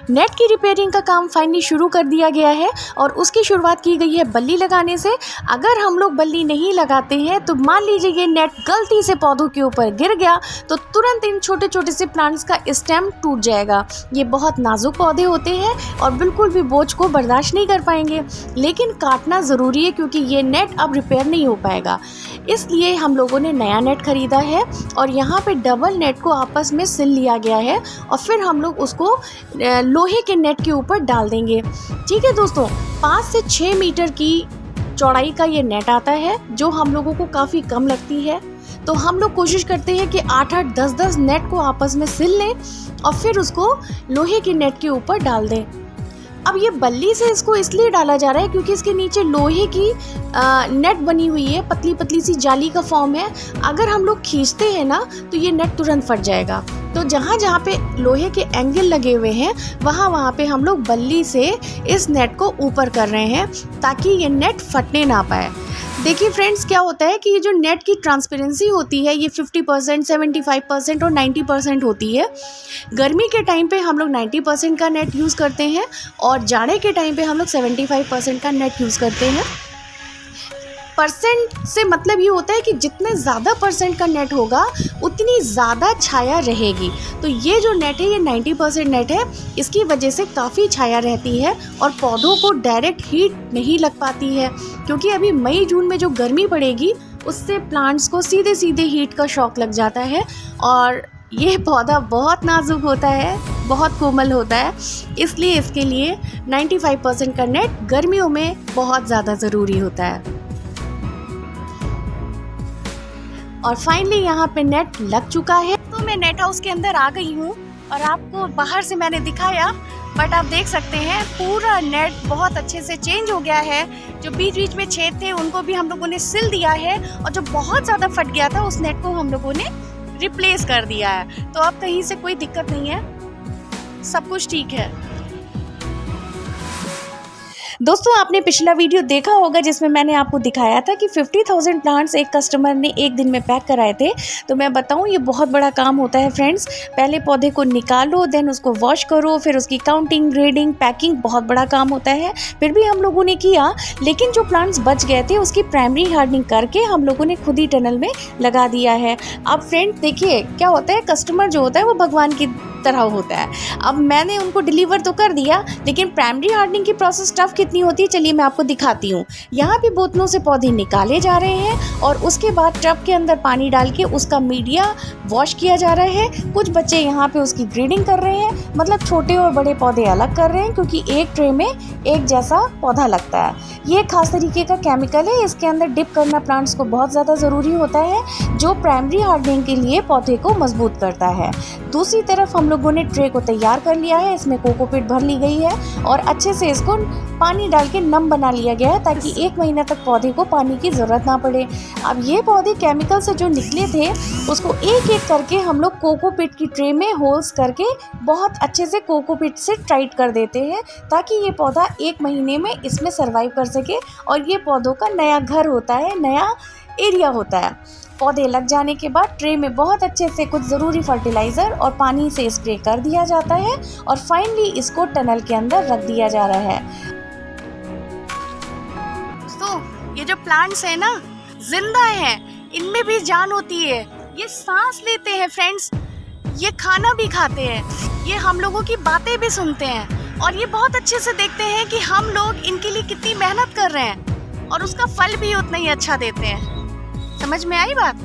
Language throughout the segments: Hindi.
नेट की रिपेयरिंग का काम फाइनली शुरू कर दिया गया है और उसकी शुरुआत की गई है बल्ली लगाने से। अगर हम लोग बल्ली नहीं लगाते हैं तो मान लीजिए ये नेट गलती से पौधों के ऊपर गिर गया तो तुरंत इन छोटे छोटे से प्लांट्स का स्टेम टूट जाएगा। ये बहुत नाजुक पौधे होते हैं और बिल्कुल भी बोझ को बर्दाश्त नहीं कर पाएंगे, लेकिन काटना ज़रूरी है क्योंकि ये नेट अब रिपेयर नहीं हो पाएगा। इसलिए हम लोगों ने नया नेट ख़रीदा है और यहाँ पे डबल नेट को आपस में सिल लिया गया है और फिर हम लोग उसको लोहे के नेट के ऊपर डाल देंगे। ठीक है दोस्तों, 5 से 6 मीटर की चौड़ाई का ये नेट आता है जो हम लोगों को काफ़ी कम लगती है। तो हम लोग कोशिश करते हैं कि 8-8, 10-10 नेट को आपस में सिल लें और फिर उसको लोहे के नेट के ऊपर डाल दें। अब ये बल्ली से इसको इसलिए डाला जा रहा है क्योंकि इसके नीचे लोहे की नेट बनी हुई है, पतली पतली सी जाली का फॉर्म है। अगर हम लोग खींचते हैं ना तो ये नेट तुरंत फट जाएगा। तो जहाँ जहाँ पे लोहे के एंगल लगे हुए हैं वहाँ पे हम लोग बल्ली से इस नेट को ऊपर कर रहे हैं ताकि ये नेट फटने ना पाए। देखिए फ्रेंड्स, क्या होता है कि ये जो नेट की ट्रांसपेरेंसी होती है ये 50%, 75% और 90% होती है। गर्मी के टाइम पे हम लोग 90% का नेट यूज़ करते हैं और जाड़े के टाइम पे हम लोग 75% का नेट यूज़ करते हैं। परसेंट से मतलब ये होता है कि जितने ज़्यादा परसेंट का नेट होगा उतनी ज़्यादा छाया रहेगी। तो ये जो नेट है ये 90% नेट है, इसकी वजह से काफ़ी छाया रहती है और पौधों को डायरेक्ट हीट नहीं लग पाती है क्योंकि अभी मई जून में जो गर्मी पड़ेगी उससे प्लांट्स को सीधे सीधे हीट का शॉक लग जाता है और ये पौधा बहुत नाजुक होता है, बहुत कोमल होता है, इसलिए इसके लिए 95% का नेट गर्मियों में बहुत ज़्यादा ज़रूरी होता है। और फाइनली यहाँ पे नेट लग चुका है। तो मैं नेट हाउस के अंदर आ गई हूँ और आपको बाहर से मैंने दिखाया, बट आप देख सकते हैं पूरा नेट बहुत अच्छे से चेंज हो गया है। जो बीच बीच में छेद थे उनको भी हम लोगों ने सिल दिया है और जो बहुत ज़्यादा फट गया था उस नेट को हम लोगों ने रिप्लेस कर दिया है। तो अब कहीं से कोई दिक्कत नहीं है, सब कुछ ठीक है। दोस्तों, आपने पिछला वीडियो देखा होगा जिसमें मैंने आपको दिखाया था कि 50,000 प्लांट्स एक कस्टमर ने एक दिन में पैक कराए थे। तो मैं बताऊं, ये बहुत बड़ा काम होता है फ्रेंड्स। पहले पौधे को निकालो, देन उसको वॉश करो, फिर उसकी काउंटिंग, ग्रेडिंग, पैकिंग, बहुत बड़ा काम होता है। फिर भी हम लोगों ने किया, लेकिन जो प्लांट्स बच गए थे उसकी प्राइमरी हार्डनिंग करके हम लोगों ने खुद ही टनल में लगा दिया है। अब फ्रेंड्स देखिए क्या होता है, कस्टमर जो होता है वो भगवान की तरह होता है। अब मैंने उनको डिलीवर तो कर दिया, लेकिन प्राइमरी हार्डनिंग की प्रोसेस टफ कितनी होती है चलिए मैं आपको दिखाती हूँ। यहाँ पे बोतलों से पौधे निकाले जा रहे हैं और उसके बाद टब के अंदर पानी डाल के उसका मीडिया वॉश किया जा रहा है। कुछ बच्चे यहाँ पे उसकी ग्रेडिंग कर रहे हैं, मतलब छोटे और बड़े पौधे अलग कर रहे हैं क्योंकि एक ट्रे में एक जैसा पौधा लगता है। ये खास तरीके का केमिकल है, इसके अंदर डिप करना प्लांट्स को बहुत ज़्यादा ज़रूरी होता है जो प्राइमरी हार्डनिंग के लिए पौधे को मजबूत करता है। दूसरी तरफ हम लोगों ने ट्रे को तैयार कर लिया है, इसमें कोकोपीट भर ली गई है और अच्छे से इसको पानी डाल के नम बना लिया गया है ताकि 1 महीना तक पौधे को पानी की ज़रूरत ना पड़े। अब ये पौधे केमिकल से जो निकले थे उसको एक एक करके हम लोग कोकोपीट की ट्रे में होल्स करके बहुत अच्छे से कोकोपीट से टाइट कर देते हैं ताकि ये पौधा 1 महीने में इसमें सर्वाइव कर सके और ये पौधों का नया घर होता है, नया एरिया होता है। पौधे लग जाने के बाद ट्रे में बहुत अच्छे से कुछ ज़रूरी फर्टिलाइज़र और पानी से स्प्रे कर दिया जाता है और फाइनली इसको टनल के अंदर रख दिया जा रहा है। तो ये जो प्लांट्स है ना, जिंदा हैं, इनमें भी जान होती है। ये सांस लेते हैं फ्रेंड्स, ये खाना भी खाते हैं, ये हम लोगों की बातें भी सुनते हैं और ये बहुत अच्छे से देखते हैं कि हम लोग इनके लिए कितनी मेहनत कर रहे हैं और उसका फल भी उतना ही अच्छा देते हैं। समझ में आई बात?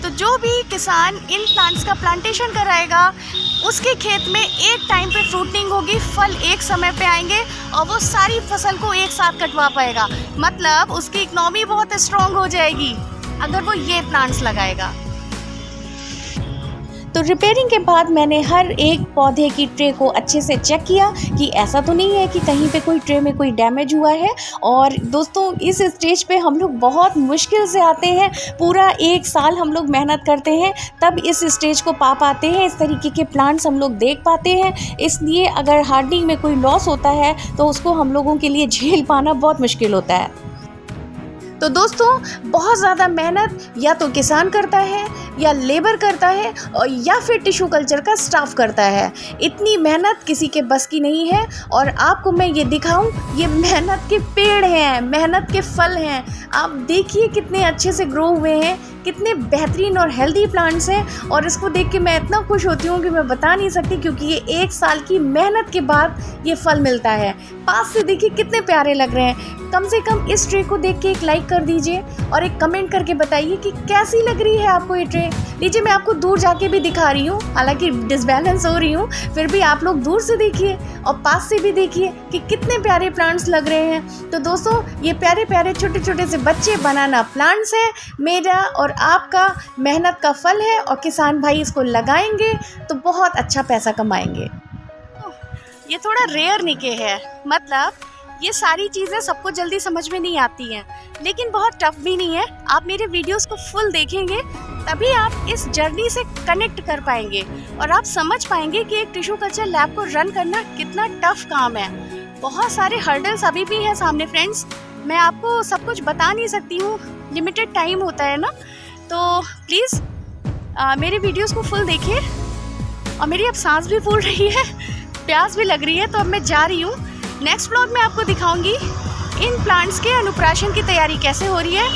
तो जो भी किसान इन प्लांट्स का प्लांटेशन कराएगा उसके खेत में एक टाइम पे फ्रूटिंग होगी, फल एक समय पे आएंगे और वो सारी फसल को एक साथ कटवा पाएगा। मतलब उसकी इकोनॉमी बहुत स्ट्रॉन्ग हो जाएगी अगर वो ये प्लांट्स लगाएगा। तो रिपेयरिंग के बाद मैंने हर एक पौधे की ट्रे को अच्छे से चेक किया कि ऐसा तो नहीं है कि कहीं पे कोई ट्रे में कोई डैमेज हुआ है। और दोस्तों, इस स्टेज पे हम लोग बहुत मुश्किल से आते हैं, पूरा 1 साल हम लोग मेहनत करते हैं तब इस स्टेज को पा पाते हैं, इस तरीके के प्लांट्स हम लोग देख पाते हैं। इसलिए अगर हार्डनिंग में कोई लॉस होता है तो उसको हम लोगों के लिए झेल पाना बहुत मुश्किल होता है। तो दोस्तों बहुत ज़्यादा मेहनत या तो किसान करता है या लेबर करता है और या फिर टिश्यू कल्चर का स्टाफ करता है। इतनी मेहनत किसी के बस की नहीं है। और आपको मैं ये दिखाऊं, ये मेहनत के पेड़ हैं, मेहनत के फल हैं। आप देखिए कितने अच्छे से ग्रो हुए हैं, कितने बेहतरीन और हेल्दी प्लांट्स हैं। और इसको देख के मैं इतना खुश होती हूँ कि मैं बता नहीं सकती, क्योंकि ये 1 साल की मेहनत के बाद ये फल मिलता है। पास से देखिए कितने प्यारे लग रहे हैं। कम से कम इस ट्रे को देख के एक लाइक कर दीजिए और एक कमेंट करके बताइए कि कैसी लग रही है आपको ये ट्रे। लीजिए, मैं आपको दूर जाके भी दिखा रही हूँ, हालांकि डिसबैलेंस हो रही हूँ, फिर भी आप लोग दूर से देखिए और पास से भी देखिए कि कितने प्यारे प्लांट्स लग रहे हैं। तो दोस्तों, ये प्यारे प्यारे छोटे छोटे से बच्चे बनाना प्लांट्स हैं, मेरा और आपका मेहनत का फल है। और किसान भाई इसको लगाएंगे तो बहुत अच्छा पैसा कमाएंगे। ये थोड़ा रेयर निके है, मतलब ये सारी चीज़ें सबको जल्दी समझ में नहीं आती हैं, लेकिन बहुत टफ भी नहीं है। आप मेरे वीडियोस को फुल देखेंगे तभी आप इस जर्नी से कनेक्ट कर पाएंगे और आप समझ पाएंगे कि एक टिश्यू कल्चर लैब को रन करना कितना टफ काम है। बहुत सारे हर्डल्स अभी भी हैं सामने फ्रेंड्स। मैं आपको सब कुछ बता नहीं सकती हूँ, लिमिटेड टाइम होता है ना। तो प्लीज़ मेरे वीडियोस को फुल देखिए। और मेरी अब सांस भी फूल रही है, प्यास भी लग रही है, तो अब मैं जा रही हूँ। नेक्स्ट व्लॉग में आपको दिखाऊंगी इन प्लांट्स के अनुप्राशन की तैयारी कैसे हो रही है।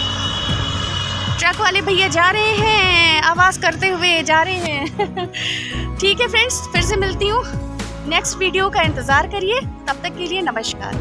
ट्रक वाले भैया जा रहे हैं, आवाज़ करते हुए जा रहे हैं। ठीक है फ्रेंड्स, फिर से मिलती हूँ। नेक्स्ट वीडियो का इंतज़ार करिए। तब तक के लिए नमस्कार।